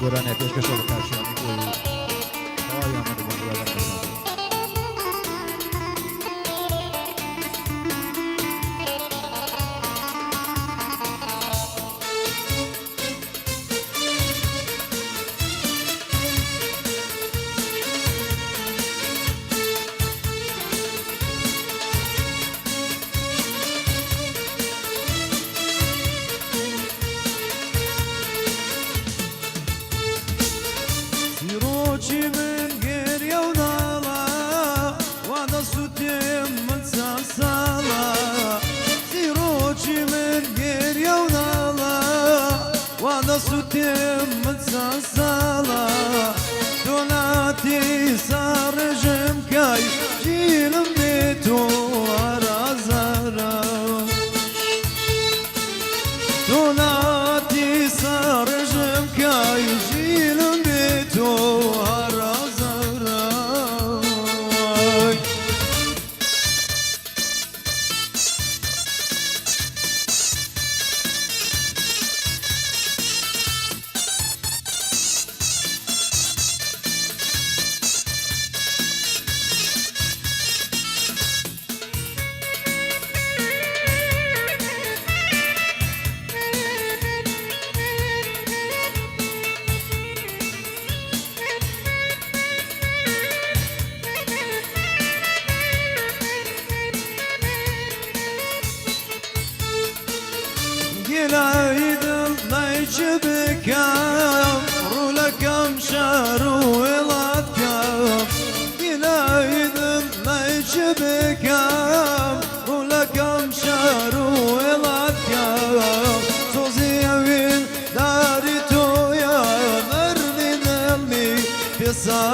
گۆرانە پێشکەشە بە کارشیانی تەواوی ئامادەبوون برادەر سوتم متساسالا دولاتي سارجم كاي جيلم بيتو ارازارا دولاتي سارجم كاي جيلم بيتو ارازارا Gilaydın layçı kam Rulakam şaru elatkam Gilaydın layçı kam Rulakam şaru elatkam Soziyevin dari toya Nardin elmi Pesa